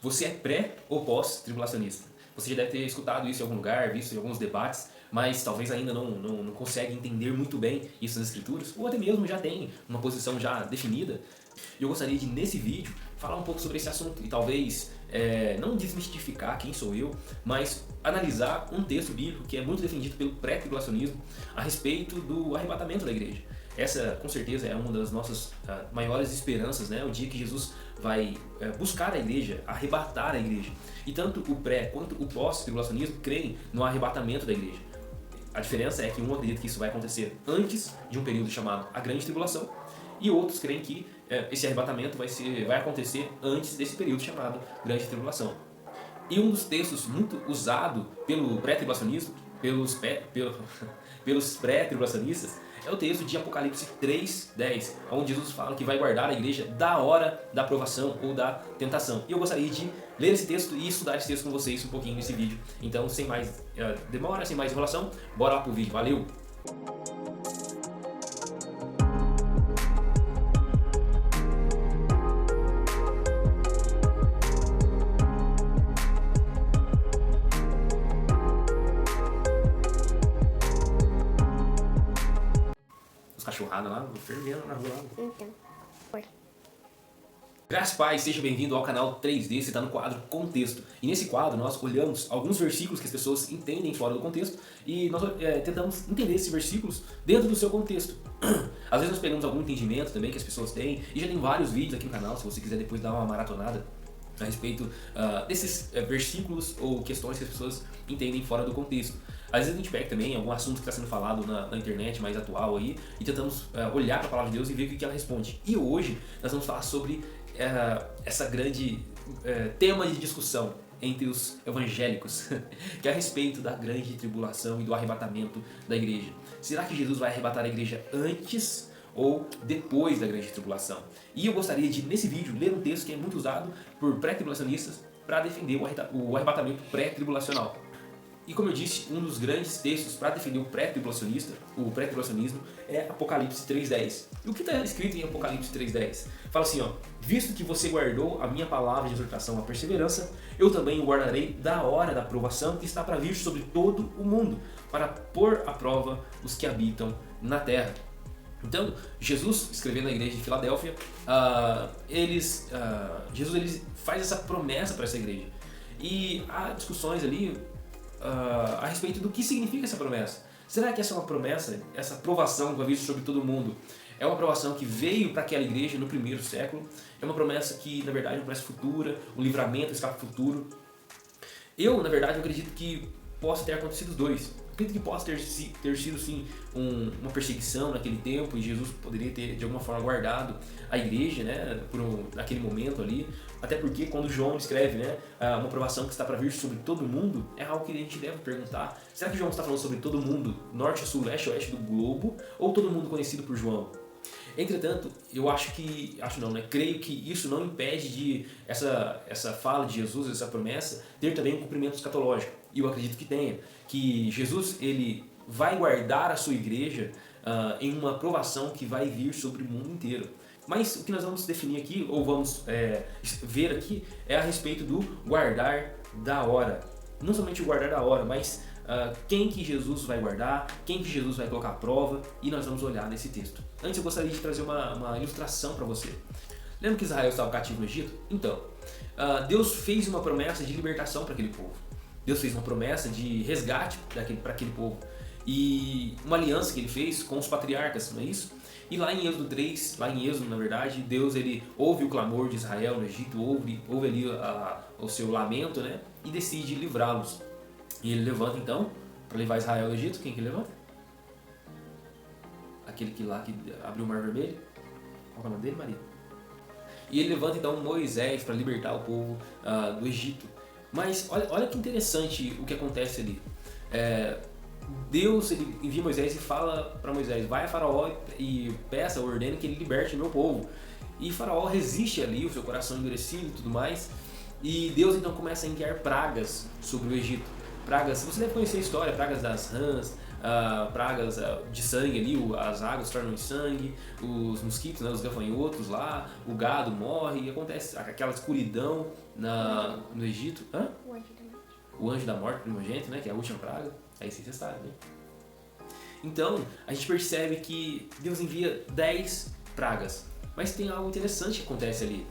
Você é pré ou pós-tribulacionista? Você já deve ter escutado isso em algum lugar, visto em alguns debates, mas talvez ainda não consegue entender muito bem isso nas escrituras, ou até mesmo já tem uma posição já definida. E eu gostaria de, nesse vídeo, falar um pouco sobre esse assunto e talvez não desmistificar quem sou eu, mas analisar um texto bíblico que é muito defendido pelo pré-tribulacionismo a respeito do arrebatamento da igreja. Essa, com certeza, é uma das nossas maiores esperanças, né? O dia que Jesus vai buscar a igreja, arrebatar a igreja. E tanto o pré quanto o pós-tribulacionismo creem no arrebatamento da igreja. A diferença é que um acredita que isso vai acontecer antes de um período chamado a Grande Tribulação, e outros creem que esse arrebatamento vai acontecer antes desse período chamado Grande Tribulação. E um dos textos muito usado pelo pré-tribulacionismo, pelos pré-tribulacionistas, é o texto de Apocalipse 3:10, onde Jesus fala que vai guardar a igreja da hora da provação ou da tentação. E eu gostaria de ler esse texto e estudar esse texto com vocês um pouquinho nesse vídeo. Então, sem mais demora, sem mais enrolação, bora lá pro vídeo. Valeu! Cachorrada lá, fervendo na rua lá. Então, foi. Graças Pai, seja bem-vindo ao canal 3D, você está no quadro Contexto. E nesse quadro nós olhamos alguns versículos que as pessoas entendem fora do contexto e nós tentamos entender esses versículos dentro do seu contexto. Às vezes nós pegamos algum entendimento também que as pessoas têm e já tem vários vídeos aqui no canal, se você quiser depois dar uma maratonada a respeito desses versículos ou questões que as pessoas entendem fora do contexto. Às vezes a gente pega também algum assunto que está sendo falado na internet mais atual aí e tentamos olhar para a palavra de Deus e ver o que ela responde. E hoje nós vamos falar sobre essa grande tema de discussão entre os evangélicos, que é a respeito da grande tribulação e do arrebatamento da igreja. Será que Jesus vai arrebatar a igreja antes ou depois da grande tribulação? E eu gostaria de, nesse vídeo, ler um texto que é muito usado por pré-tribulacionistas para defender o arrebatamento pré-tribulacional. E como eu disse, um dos grandes textos para defender o pré-tribulacionismo é Apocalipse 3:10. E o que está escrito em Apocalipse 3:10? Fala assim, ó: visto que você guardou a minha palavra de exortação à perseverança, eu também o guardarei da hora da provação que está para vir sobre todo o mundo, para pôr à prova os que habitam na terra. Então, Jesus, escrevendo na igreja de Filadélfia, Jesus ele faz essa promessa para essa igreja. E há discussões ali a respeito do que significa essa promessa. Será que essa é uma promessa, essa aprovação que vai vir sobre todo mundo, é uma aprovação que veio para aquela igreja no primeiro século? É uma promessa que, na verdade, é uma promessa futura, um livramento, um escape futuro? Eu, na verdade, acredito que possa ter acontecido os dois. Acredito que possa ter sido sim uma perseguição naquele tempo e Jesus poderia ter de alguma forma guardado a igreja, né, naquele momento ali. Até porque quando João escreve, né, uma aprovação que está para vir sobre todo mundo, é algo que a gente deve perguntar. Será que João está falando sobre todo mundo, norte, sul, leste, oeste do globo, ou todo mundo conhecido por João? Entretanto, creio que isso não impede de essa fala de Jesus, essa promessa, ter também um cumprimento escatológico. E eu acredito que tenha, que Jesus ele vai guardar a sua igreja em uma aprovação que vai vir sobre o mundo inteiro. Mas o que nós vamos definir aqui, ou vamos ver aqui, é a respeito do guardar da hora. Não somente o guardar da hora, mas quem que Jesus vai guardar, quem que Jesus vai colocar à prova, e nós vamos olhar nesse texto. Antes eu gostaria de trazer uma ilustração para você. Lembra que Israel estava cativo no Egito? Então, Deus fez uma promessa de libertação para aquele povo. Deus fez uma promessa de resgate para aquele povo. E uma aliança que ele fez com os patriarcas, não é isso? E lá em Êxodo 3, na verdade, Deus ele ouve o clamor de Israel no Egito, ouve ali o seu lamento, né? E decide livrá-los. E ele levanta então, para levar Israel ao Egito. Quem que levanta? Aquele que abriu o Mar Vermelho. Qual é o nome dele, Maria? E ele levanta então Moisés para libertar o povo do Egito. Mas olha que interessante o que acontece ali. Deus ele envia Moisés e fala para Moisés: vai a Faraó e ordene que ele liberte o meu povo. E Faraó resiste ali, o seu coração endurecido e tudo mais. E Deus então começa a enviar pragas sobre o Egito. Pragas, você deve conhecer a história, pragas das rãs, pragas de sangue ali, as águas tornam em sangue, os mosquitos, né, os gafanhotos lá, o gado morre e acontece aquela escuridão no Egito. Hã? O anjo da morte. O anjo da morte primogênito, né? Que é a última praga. Aí vocês sabem, né? Então, a gente percebe que Deus envia 10 pragas. Mas tem algo interessante que acontece ali.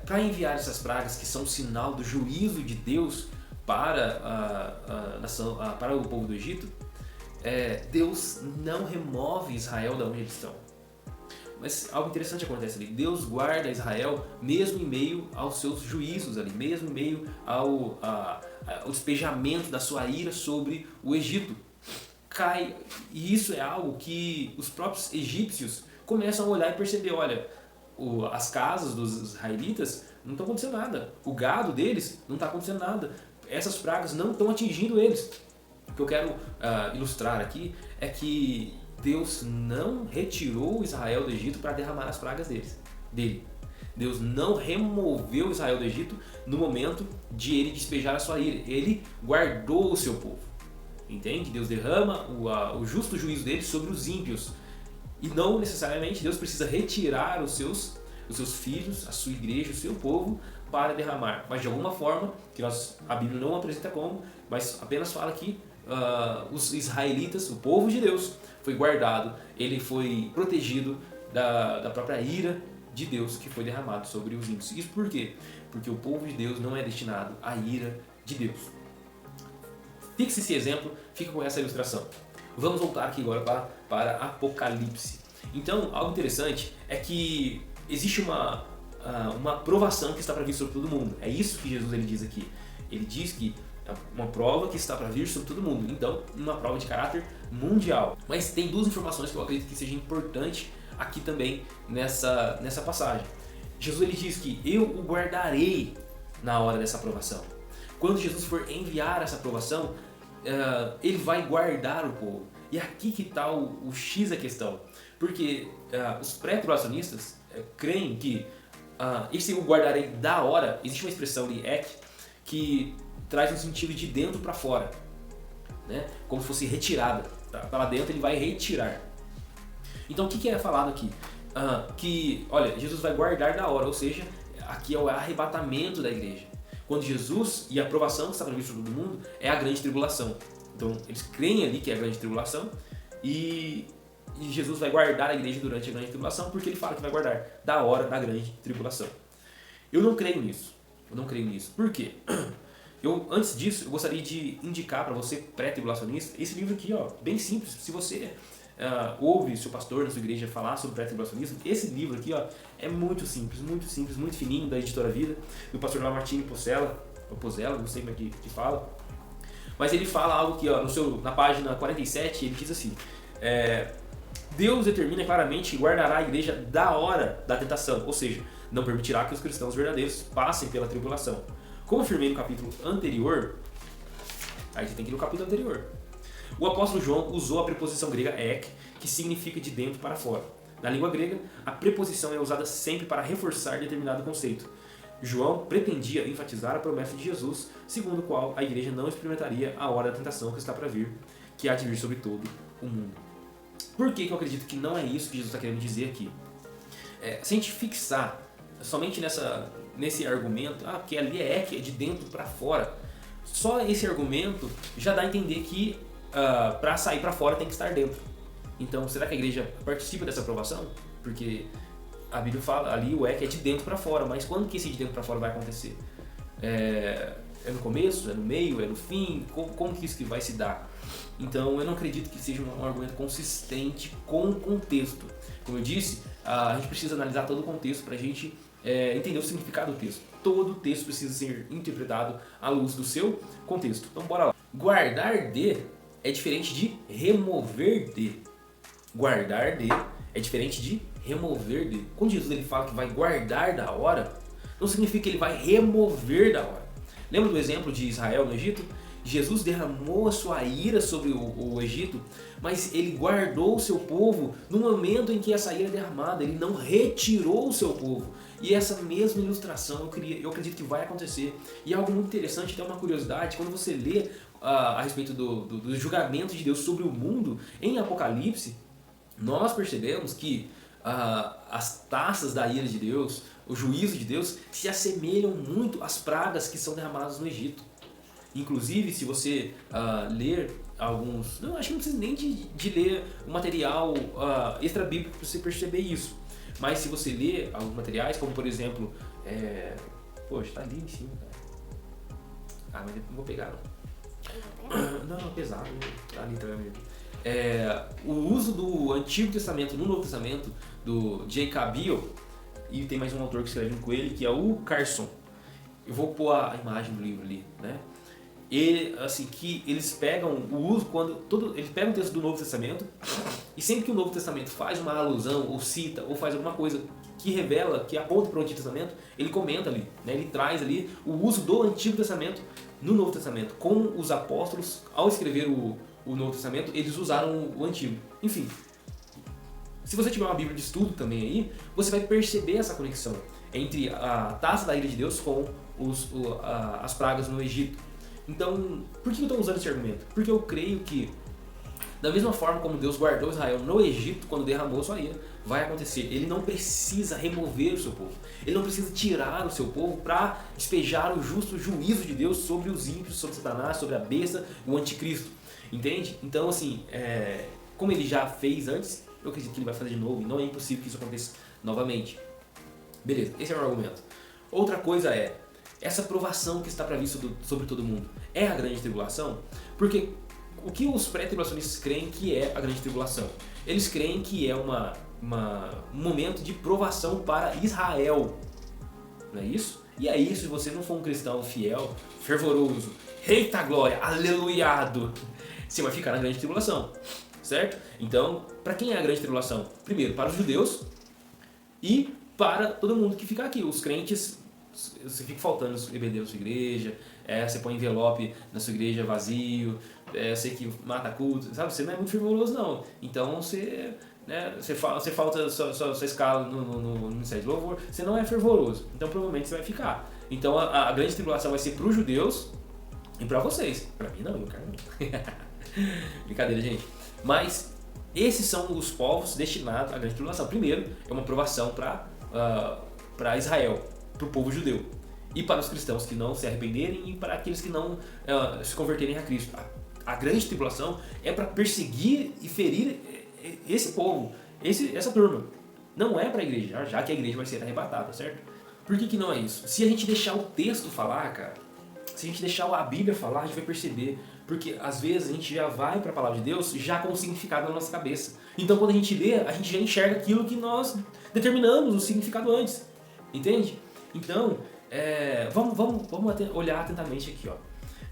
Para enviar essas pragas, que são sinal do juízo de Deus para a nação, para o povo do Egito, Deus não remove Israel da onde eles estão. Mas algo interessante acontece ali. Deus guarda Israel mesmo em meio aos seus juízos ali, mesmo em meio ao despejamento da sua ira sobre o Egito. E isso é algo que os próprios egípcios começam a olhar e perceber, olha, as casas dos israelitas não estão acontecendo nada, o gado deles não está acontecendo nada, essas pragas não estão atingindo eles. O que eu quero ilustrar aqui é que Deus não retirou Israel do Egito para derramar as pragas dele. Deus não removeu Israel do Egito no momento de ele despejar a sua ira, ele guardou o seu povo. Entende? Deus derrama o justo juízo dele sobre os ímpios. E não necessariamente Deus precisa retirar os seus filhos, a sua igreja, o seu povo para derramar. Mas de alguma forma, que a Bíblia não apresenta como, mas apenas fala que os israelitas, o povo de Deus, foi guardado, ele foi protegido da própria ira de Deus que foi derramado sobre os ímpios. Isso por quê? Porque o povo de Deus não é destinado à ira de Deus. Fixe esse exemplo, fica com essa ilustração. Vamos voltar aqui agora para Apocalipse. Então, algo interessante é que existe uma provação que está para vir sobre todo mundo. É isso que Jesus ele diz aqui. Ele diz que é uma prova que está para vir sobre todo mundo. Então, uma prova de caráter mundial. Mas tem duas informações que eu acredito que seja importante aqui também nessa passagem. Jesus ele diz que eu o guardarei na hora dessa aprovação. Quando Jesus for enviar essa aprovação, ele vai guardar o povo. E aqui que está o X da questão. Porque os pré-tribulacionistas creem que esse eu guardarei da hora, existe uma expressão de que traz um sentido de dentro para fora, né? Como se fosse retirada. Tá lá dentro ele vai retirar. Então o que é falado aqui? Que, olha, Jesus vai guardar da hora, ou seja, aqui é o arrebatamento da igreja. Quando Jesus e a aprovação que está prevista sobre todo mundo é a grande tribulação. Então eles creem ali que é a grande tribulação e Jesus vai guardar a igreja durante a grande tribulação, porque ele fala que vai guardar da hora da grande tribulação. Eu não creio nisso. Por quê? Antes disso, eu gostaria de indicar para você, pré-tribulacionista, esse livro aqui, ó, bem simples. Se você ouve seu pastor na sua igreja falar sobre pré-tribulacionismo, esse livro aqui, ó, é muito simples, muito fininho, da Editora Vida, do pastor Lamartine Pozzella, não sei como é que fala. Mas ele fala algo aqui, ó, na página 47, ele diz assim: Deus determina claramente que guardará a igreja da hora da tentação, ou seja, não permitirá que os cristãos verdadeiros passem pela tribulação. Como afirmei no capítulo anterior, aí você tem que ir no capítulo anterior. O apóstolo João usou a preposição grega ek, que significa de dentro para fora. Na língua grega, a preposição é usada sempre para reforçar determinado conceito. João pretendia enfatizar a promessa de Jesus, segundo a qual a igreja não experimentaria a hora da tentação que está para vir, que há de vir sobre todo o mundo. Por que eu acredito que não é isso que Jesus está querendo dizer aqui? Se a gente fixar somente nesse argumento, porque ali é de dentro para fora, só esse argumento já dá a entender que para sair para fora tem que estar dentro. Então, será que a igreja participa dessa aprovação? Porque a Bíblia fala ali, o é de dentro para fora, mas quando que esse de dentro para fora vai acontecer? É no começo? É no meio? É no fim? Como que isso que vai se dar? Então, eu não acredito que seja um argumento consistente com o contexto. Como eu disse, a gente precisa analisar todo o contexto para a gente entender o significado do texto. Todo o texto precisa ser interpretado à luz do seu contexto. Então, bora lá. Guardar de é diferente de remover de. Guardar de é diferente de remover de. Quando Jesus ele fala que vai guardar da hora, não significa que ele vai remover da hora. Lembra do exemplo de Israel no Egito? Jesus derramou a sua ira sobre o Egito, mas ele guardou o seu povo no momento em que essa ira é derramada. Ele não retirou o seu povo. E essa mesma ilustração eu acredito que vai acontecer. E é algo muito interessante, até uma curiosidade, quando você lê a respeito do julgamento de Deus sobre o mundo em Apocalipse, nós percebemos que as taças da ira de Deus, o juízo de Deus, se assemelham muito às pragas que são derramadas no Egito. Inclusive, se você ler alguns... Não, acho que não precisa nem de ler o material extra-bíblico para você perceber isso. Mas se você ler alguns materiais, como por exemplo... Poxa, tá ali em cima, cara. Mas eu não vou pegar, não. Não, pesado. Tá ali também. O uso do Antigo Testamento no Novo Testamento, do J. Cabiel, e tem mais um autor que escreve com ele, que é o Carson. Eu vou pôr a imagem do livro ali, né? E assim, que eles pegam o uso eles pegam o texto do Novo Testamento e sempre que o Novo Testamento faz uma alusão ou cita ou faz alguma coisa que revela, que aponta para o Antigo Testamento, ele comenta ali, né? Ele traz ali o uso do Antigo Testamento no Novo Testamento. Como os apóstolos, ao escrever o Novo Testamento, eles usaram o Antigo. Enfim, se você tiver uma Bíblia de estudo também aí, você vai perceber essa conexão entre a taça da ira de Deus com as pragas no Egito. Então, por que eu estou usando esse argumento? Porque eu creio que, da mesma forma como Deus guardou Israel no Egito, quando derramou sua ira, vai acontecer. Ele não precisa remover o seu povo. Ele não precisa tirar o seu povo para despejar o justo juízo de Deus sobre os ímpios, sobre Satanás, sobre a besta, o anticristo. Entende? Então, assim, como ele já fez antes, eu acredito que ele vai fazer de novo. E não é impossível que isso aconteça novamente. Beleza, esse é o meu argumento. Outra coisa essa provação que está prevista sobre todo mundo é a grande tribulação? Porque o que os pré-tribulacionistas creem que é a grande tribulação? Eles creem que é um momento de provação para Israel. Não é isso? E aí, se você não for um cristão fiel, fervoroso, eita glória, aleluiado, você vai ficar na grande tribulação. Certo? Então, para quem é a grande tribulação? Primeiro, para os judeus e para todo mundo que fica aqui. Os crentes, você fica faltando os bebedeiros da sua igreja, você põe envelope na sua igreja vazio, você que mata culto, sabe? Você não é muito fervoroso não. Então você falta sua escala no Ministério de Louvor, você não é fervoroso. Então provavelmente você vai ficar. Então a grande tribulação vai ser para os judeus e para vocês. Para mim não, eu quero não. Brincadeira, gente. Mas esses são os povos destinados à grande tribulação. Primeiro, é uma provação para Israel, para o povo judeu. E para os cristãos que não se arrependerem e para aqueles que não se converterem a Cristo. A grande tribulação é para perseguir e ferir esse povo, essa turma. Não é para a igreja, já que a igreja vai ser arrebatada, certo? Por que não é isso? Se a gente deixar o texto falar, cara, se a gente deixar a Bíblia falar, a gente vai perceber. Porque às vezes a gente já vai para a palavra de Deus já com o significado na nossa cabeça. Então quando a gente lê, a gente já enxerga aquilo que nós determinamos o significado antes. Entende? Então, vamos olhar atentamente aqui, ó.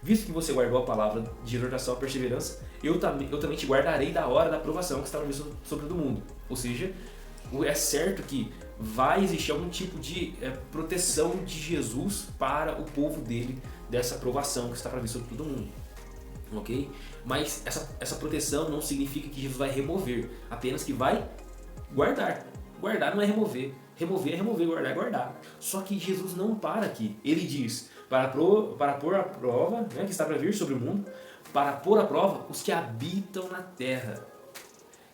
Visto que você guardou a palavra de exortação à perseverança, eu também te guardarei da hora da provação que está sobre o mundo. Ou seja, é certo que vai existir algum tipo de proteção de Jesus para o povo dele dessa provação que está prevista sobre todo mundo. Ok? Mas essa proteção não significa que Jesus vai remover, apenas que vai guardar. Guardar não é remover. Remover é remover, guardar é guardar. Só que Jesus não para aqui. Ele diz, para pôr a prova, né, que está para vir sobre o mundo, para pôr a prova os que habitam na terra.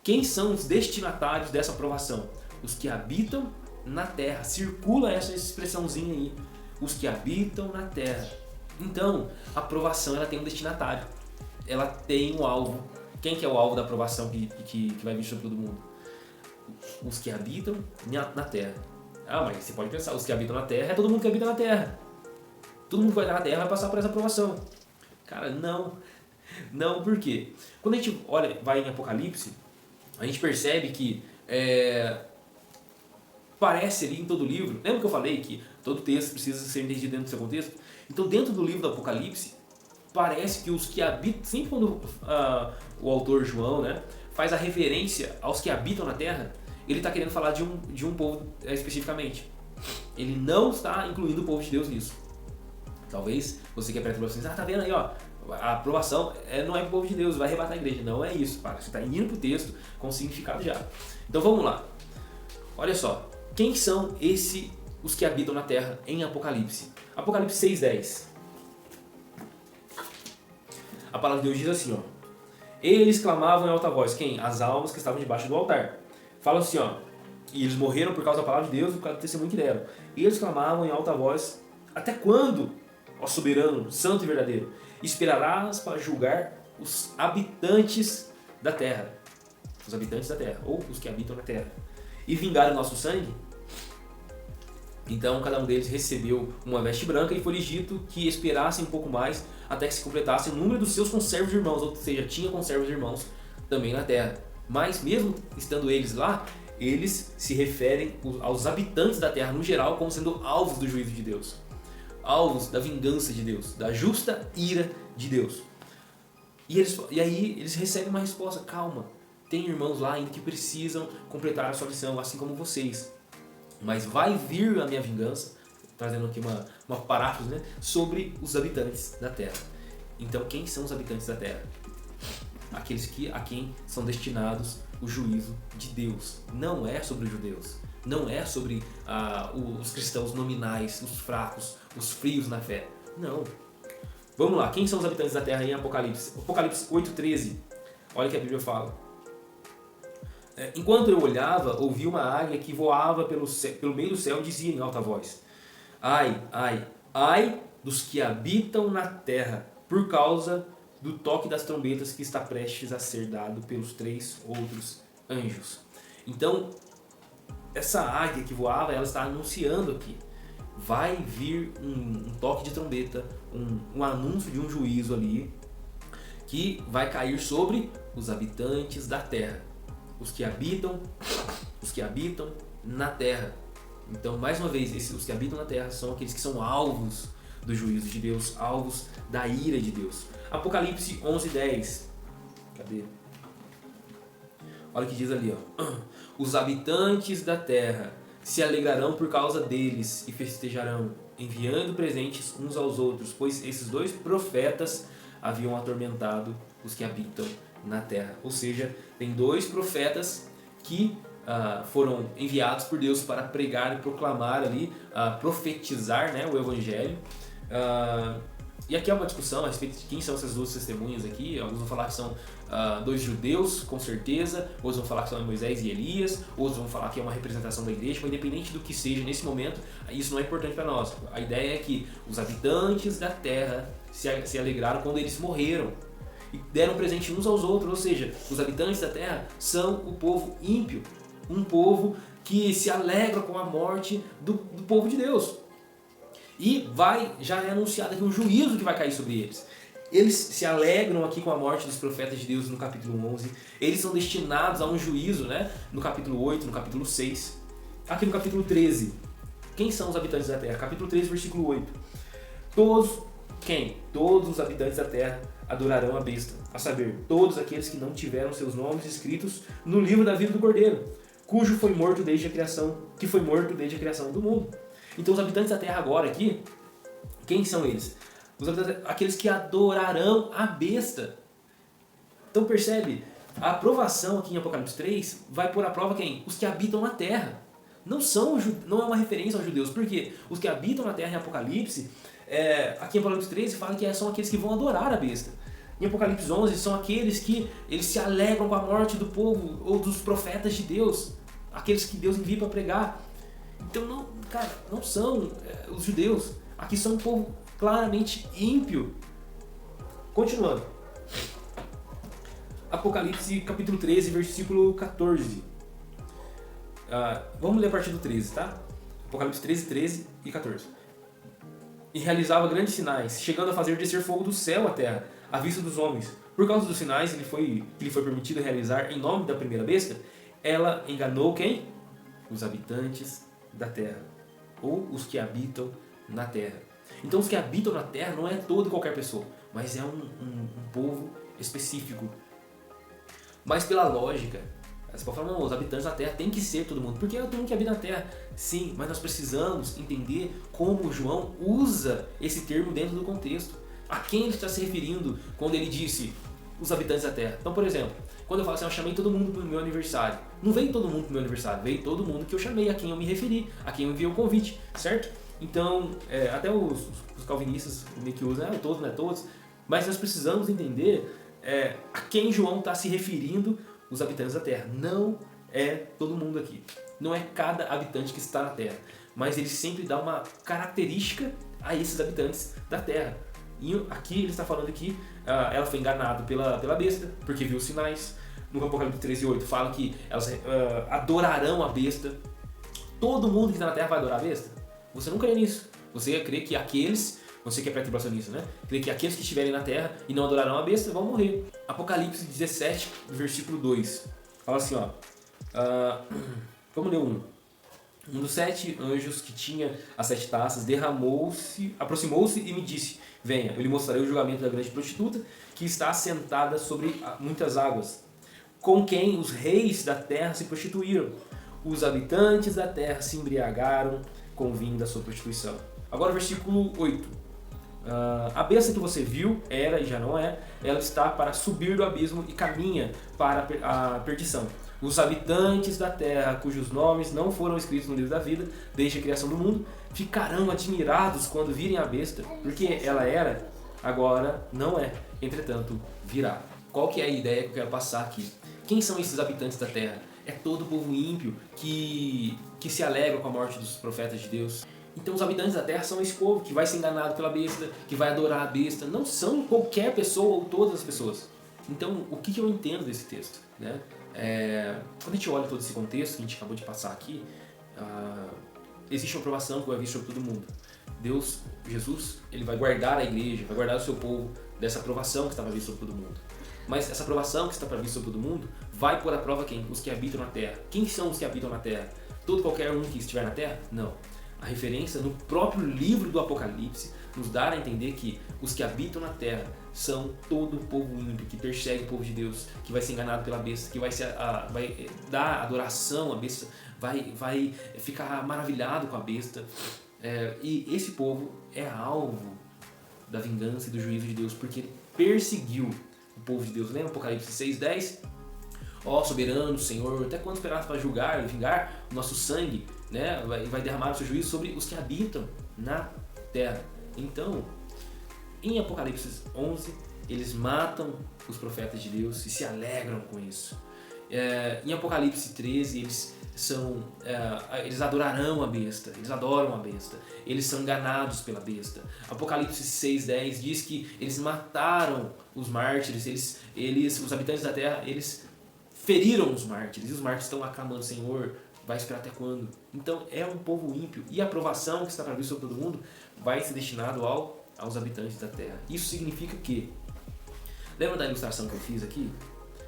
Quem são os destinatários dessa provação? Os que habitam na terra. Circula essa expressãozinha aí. Os que habitam na terra. Então, a provação ela tem um destinatário. Ela tem um alvo. Quem que é o alvo da provação que vai vir sobre todo mundo? Os que habitam na terra. Mas você pode pensar, os que habitam na terra é todo mundo que habita na terra. Todo mundo que vai estar na terra vai passar por essa provação. Cara, não. Não, por quê? Quando a gente vai em Apocalipse, a gente percebe que parece ali em todo o livro. Lembra que eu falei que todo texto precisa ser entendido dentro do seu contexto? Então, dentro do livro do Apocalipse, parece que os que habitam, sempre quando o autor João, né, faz a referência aos que habitam na terra, ele está querendo falar de um povo especificamente. Ele não está incluindo o povo de Deus nisso. Talvez você que é pré-tribulacionista, tá vendo aí, ó, a aprovação não é para o povo de Deus, vai arrebatar a igreja. Não é isso, para. Você está indo para o texto com significado já. Então vamos lá. Olha só, quem são os que habitam na terra em Apocalipse? Apocalipse 6:10. A palavra de Deus diz assim, ó. Eles clamavam em alta voz. Quem? As almas que estavam debaixo do altar. Fala assim, ó. E eles morreram por causa da palavra de Deus e por causa do testemunho que deram. E eles clamavam em alta voz: até quando, ó soberano, santo e verdadeiro, esperarás para julgar os habitantes da terra? Os habitantes da terra, ou os que habitam na terra. E vingar o nosso sangue? Então cada um deles recebeu uma veste branca e foi dito que esperassem um pouco mais até que se completasse o número dos seus conservos irmãos, ou seja, tinha conservos irmãos também na terra. Mas mesmo estando eles lá, eles se referem aos habitantes da terra no geral como sendo alvos do juízo de Deus, alvos da vingança de Deus, da justa ira de Deus. E aí eles recebem uma resposta: calma, tem irmãos lá ainda que precisam completar a sua missão, assim como vocês. Mas vai vir a minha vingança, trazendo aqui uma paráfrase, né, sobre os habitantes da terra. Então quem são os habitantes da terra? Aqueles a quem são destinados o juízo de Deus. Não é sobre os judeus, não é sobre os cristãos nominais, os fracos, os frios na fé. Não. Vamos lá, quem são os habitantes da terra em Apocalipse? Apocalipse 8,13. Olha o que a Bíblia fala. Enquanto eu olhava, ouvi uma águia que voava pelo meio do céu e dizia em alta voz: ai, ai, ai dos que habitam na terra, por causa do toque das trombetas que está prestes a ser dado pelos 3 outros anjos. Então, essa águia que voava, ela está anunciando aqui: vai vir um toque de trombeta, um anúncio de um juízo ali, que vai cair sobre os habitantes da terra, os que habitam na terra. Então, mais uma vez, os que habitam na terra são aqueles que são alvos do juízo de Deus, alvos da ira de Deus. Apocalipse 11:10. Cadê? Olha o que diz ali, ó. Os habitantes da terra se alegrarão por causa deles e festejarão, enviando presentes uns aos outros, pois esses 2 profetas haviam atormentado os que habitam na terra. Ou seja, tem 2 profetas que foram enviados por Deus para pregar e proclamar ali, profetizar, né, o evangelho. E aqui há uma discussão a respeito de quem são essas 2 testemunhas aqui. Alguns vão falar que são 2 judeus, com certeza. Outros vão falar que são Moisés e Elias. Outros vão falar que é uma representação da igreja. Mas independente do que seja nesse momento, isso não é importante para nós. A ideia é que os habitantes da terra se alegraram quando eles morreram e deram presente uns aos outros. Ou seja, os habitantes da terra são o povo ímpio, um povo que se alegra com a morte do povo de Deus. E já é anunciado aqui um juízo que vai cair sobre eles. Eles se alegram aqui com a morte dos profetas de Deus no capítulo 11. Eles são destinados a um juízo, né, no capítulo 8, no capítulo 6. Aqui no capítulo 13. Quem são os habitantes da terra? Capítulo 13, versículo 8. Todos os habitantes da terra adorarão a besta, a saber, todos aqueles que não tiveram seus nomes escritos no livro da vida do Cordeiro, que foi morto desde a criação do mundo. Então os habitantes da terra agora aqui, quem são eles? Aqueles que adorarão a besta. Então percebe, a aprovação aqui em Apocalipse 3 vai pôr à prova quem? Os que habitam na terra. Não é uma referência aos judeus, porque os que habitam na terra em Apocalipse, aqui em Apocalipse 13 fala que são aqueles que vão adorar a besta. Em Apocalipse 11 são aqueles que eles se alegram com a morte do povo ou dos profetas de Deus, aqueles que Deus envia para pregar. Então não são os judeus. Aqui são um povo claramente ímpio. Continuando. Apocalipse capítulo 13, versículo 14. Vamos ler a partir do 13, tá? Apocalipse 13, 13 e 14. E realizava grandes sinais, chegando a fazer descer fogo do céu à terra, à vista dos homens. Por causa dos sinais que lhe foi permitido realizar em nome da primeira besta, ela enganou quem? Os habitantes da terra, ou os que habitam na terra. Então os que habitam na terra não é toda e qualquer pessoa, mas é um povo específico. Mas pela lógica, você pode falar, não, os habitantes da terra tem que ser todo mundo, porque é todo mundo que habita na terra. Sim, mas nós precisamos entender como João usa esse termo dentro do contexto. A quem ele está se referindo quando ele disse os habitantes da terra? Então, por exemplo, quando eu falo assim, eu chamei todo mundo para o meu aniversário. Não veio todo mundo para o meu aniversário, veio todo mundo que eu chamei, a quem eu me referi, a quem eu enviei o convite, certo? Então, até os calvinistas meio que usam, todos, não é todos, mas nós precisamos entender a quem João está se referindo os habitantes da terra. Não é todo mundo aqui. Não é cada habitante que está na terra, mas ele sempre dá uma característica a esses habitantes da terra. E aqui ele está falando que ela foi enganada pela besta, porque viu os sinais. No Apocalipse 13:8 fala que elas adorarão a besta. Todo mundo que está na terra vai adorar a besta? Você não crê nisso. Você crê que aqueles, você que é pré-tribulacionista, né? Crê que aqueles que estiverem na terra e não adorarão a besta vão morrer. Apocalipse 17, versículo 2. Fala assim, ó. Vamos ler um dos 7 anjos que tinha as 7 taças aproximou-se e me disse: venha, eu lhe mostrarei o julgamento da grande prostituta que está assentada sobre muitas águas, com quem os reis da terra se prostituíram. Os habitantes da terra se embriagaram com o vinho da sua prostituição. Agora versículo 8. A besta que você viu era e já não é, ela está para subir do abismo e caminha para a perdição. Os habitantes da terra, cujos nomes não foram escritos no livro da vida, desde a criação do mundo, ficarão admirados quando virem a besta, porque ela era, agora não é, entretanto virá. Qual que é a ideia que eu quero passar aqui? Quem são esses habitantes da terra? É todo o povo ímpio que se alegra com a morte dos profetas de Deus. Então os habitantes da terra são esse povo que vai ser enganado pela besta, que vai adorar a besta. Não são qualquer pessoa ou todas as pessoas. Então o que eu entendo desse texto, né? Quando a gente olha todo esse contexto que a gente acabou de passar aqui, existe uma aprovação que vai vir sobre todo mundo. Deus, Jesus, ele vai guardar a igreja, vai guardar o seu povo dessa aprovação que está para vir sobre todo mundo. Mas essa aprovação que está para vir sobre todo mundo vai pôr à prova quem? Os que habitam na terra. Quem são os que habitam na terra? Todo qualquer um que estiver na terra? Não. A referência no próprio livro do Apocalipse nos dá a entender que os que habitam na terra são todo o povo ímpio, que persegue o povo de Deus, que vai ser enganado pela besta, que vai dar adoração à besta, vai ficar maravilhado com a besta. E esse povo é alvo da vingança e do juízo de Deus, porque ele perseguiu o povo de Deus. Lembra Apocalipse 6:10? Ó soberano Senhor, até quando esperarás para julgar e vingar o nosso sangue, né? Vai derramar o seu juízo sobre os que habitam na terra. Então, em Apocalipse 11, eles matam os profetas de Deus e se alegram com isso. Em Apocalipse 13, eles adorarão a besta, eles adoram a besta, eles são enganados pela besta. Apocalipse 6:10 diz que eles mataram os mártires, os habitantes da terra, eles feriram os mártires, e os mártires estão aclamando: Senhor, vai esperar até quando? Então é um povo ímpio, e a aprovação que está para vir sobre todo mundo vai ser destinado aos habitantes da terra. Isso significa que, lembra da ilustração que eu fiz aqui?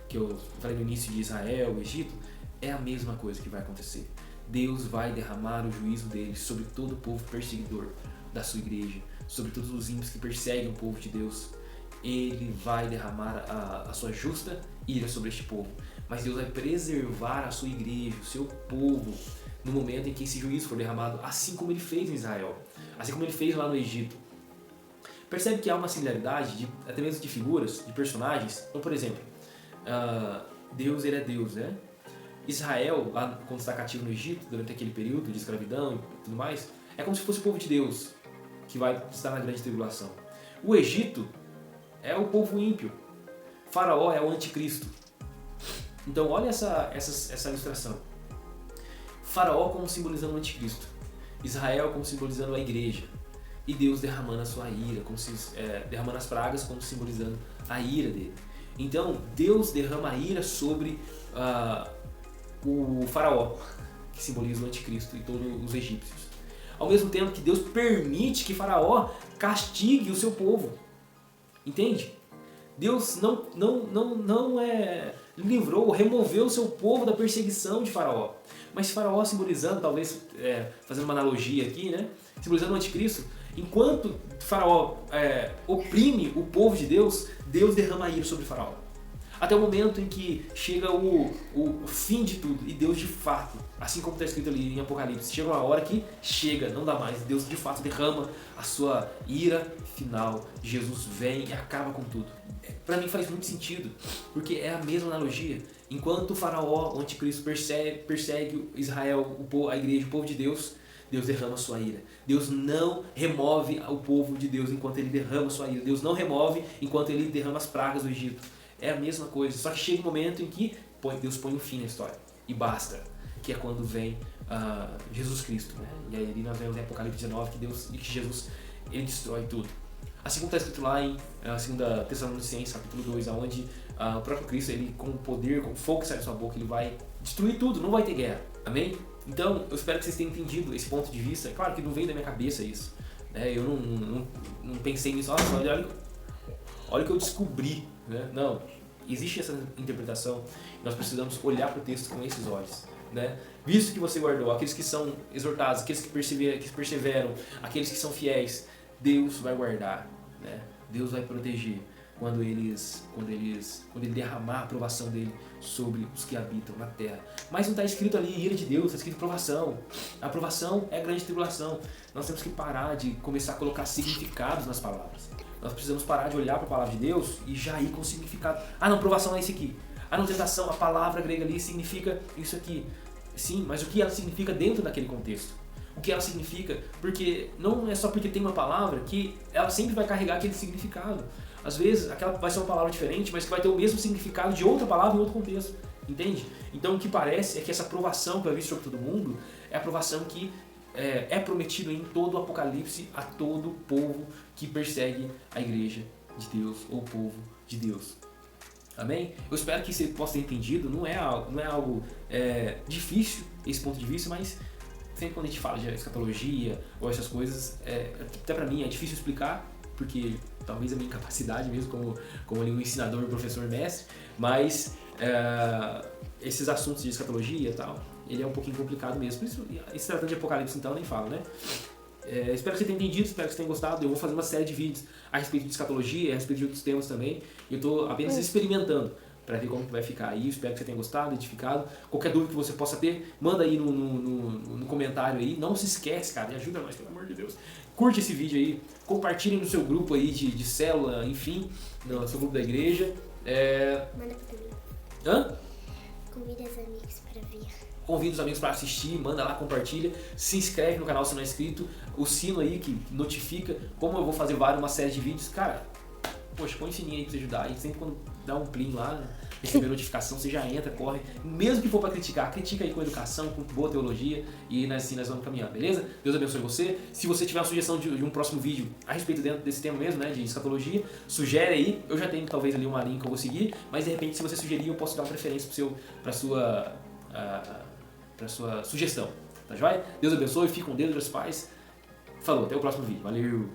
Que eu falei no início de Israel, o Egito? É a mesma coisa que vai acontecer. Deus vai derramar o juízo dele sobre todo o povo perseguidor da sua igreja, sobre todos os ímpios que perseguem o povo de Deus. Ele vai derramar a sua justa ira sobre este povo. Mas Deus vai preservar a sua igreja, o seu povo, no momento em que esse juízo for derramado, assim como ele fez em Israel, assim como ele fez lá no Egito. Percebe que há uma similaridade, até mesmo de figuras, de personagens. Então, por exemplo, Deus, ele é Deus, né? Israel, lá quando está cativo no Egito, durante aquele período de escravidão e tudo mais, é como se fosse o povo de Deus, que vai estar na grande tribulação. O Egito é o povo ímpio. Faraó é o anticristo. Então olha essa ilustração. Faraó como simbolizando o anticristo. Israel como simbolizando a igreja. E Deus derramando a sua ira, derramando as pragas como simbolizando a ira dele. Então Deus derrama a ira sobre o faraó, que simboliza o anticristo e todos os egípcios. Ao mesmo tempo que Deus permite que faraó castigue o seu povo. Entende? Deus não livrou, removeu o seu povo da perseguição de faraó. Mas faraó simbolizando, talvez fazendo uma analogia aqui, né? Simbolizando o anticristo, enquanto faraó oprime o povo de Deus, Deus derrama ira sobre faraó. Até o momento em que chega o fim de tudo, e Deus de fato, assim como está escrito ali em Apocalipse, chega uma hora que chega, não dá mais, Deus de fato derrama a sua ira final, Jesus vem e acaba com tudo. Para mim faz muito sentido, porque é a mesma analogia. Enquanto o faraó, o anticristo, persegue Israel, a igreja, o povo de Deus, Deus derrama a sua ira. Deus não remove o povo de Deus enquanto ele derrama a sua ira. Deus não remove enquanto ele derrama as pragas do Egito. É a mesma coisa, só que chega um momento em que Deus põe um fim na história. e basta, que é quando vem Jesus Cristo, né? E aí nós vemos em Apocalipse 19 que Jesus, ele destrói tudo. Assim como está escrito lá em 2 Tessalonicenses, capítulo 2, onde o próprio Cristo, ele, com o poder, com o fogo que sai da sua boca, ele vai destruir tudo, não vai ter guerra. Amém? Então, eu espero que vocês tenham entendido esse ponto de vista. É claro que não veio da minha cabeça isso, né? Eu não pensei nisso, olha o que eu descobri, né? Não, existe essa interpretação, nós precisamos olhar para o texto com esses olhos, né? Visto que você guardou, aqueles que são exortados, aqueles que perseveram, aqueles que são fiéis, Deus vai guardar, né? Deus vai proteger quando ele derramar a aprovação dele sobre os que habitam na terra. Mas não está escrito ali ira de Deus, está escrito aprovação. A aprovação é a grande tribulação. Nós temos que parar de começar a colocar significados nas palavras. Nós precisamos parar de olhar para a palavra de Deus e já ir com o significado. Ah, não, aprovação é isso aqui. Ah, não, tentação, a palavra grega ali significa isso aqui. Sim, mas o que ela significa dentro daquele contexto? O que ela significa? Porque não é só porque tem uma palavra que ela sempre vai carregar aquele significado. Às vezes, aquela vai ser uma palavra diferente, mas que vai ter o mesmo significado de outra palavra em outro contexto. Entende? Então, o que parece é que essa aprovação que vai vir sobre todo mundo é a aprovação que é prometido em todo o Apocalipse a todo o povo que persegue a igreja de Deus ou o povo de Deus. Amém? Eu espero que você possa ter entendido. Não é algo difícil esse ponto de vista, mas sempre quando a gente fala de escatologia ou essas coisas, até pra mim é difícil explicar, porque talvez a minha incapacidade mesmo como ali um ensinador, professor, mestre, mas esses assuntos de escatologia e tal, ele é um pouquinho complicado mesmo. Por isso, se tratando de Apocalipse então, nem falo, né? Espero que você tenha entendido, espero que você tenha gostado. Eu vou fazer uma série de vídeos a respeito de escatologia, a respeito de outros temas também. Eu estou apenas experimentando para ver como que vai ficar aí. Espero que você tenha gostado, edificado. Qualquer dúvida que você possa ter, manda aí no comentário aí. Não se esquece, cara, e ajuda nós, pelo amor de Deus. Curte esse vídeo aí, compartilhe no seu grupo aí de célula, enfim, no seu grupo da igreja. Manda pra mim. Hã? Convida os amigos para vir. Convida os amigos para assistir, manda lá, compartilha, se inscreve no canal se não é inscrito, o sino aí que notifica, como eu vou fazer uma série de vídeos, cara, poxa, põe o sininho aí pra você ajudar, e sempre quando dá um plim lá, receber notificação, você já entra, corre, mesmo que for para criticar, critica aí com educação, com boa teologia, e assim nós vamos caminhar, beleza? Deus abençoe você. Se você tiver uma sugestão de um próximo vídeo a respeito dentro desse tema mesmo, né, de escatologia, sugere aí, eu já tenho talvez ali uma linha que eu vou seguir, mas de repente se você sugerir eu posso dar uma preferência para sua sugestão, tá joia? Deus abençoe, fique com Deus, meus pais. Falou, até o próximo vídeo. Valeu!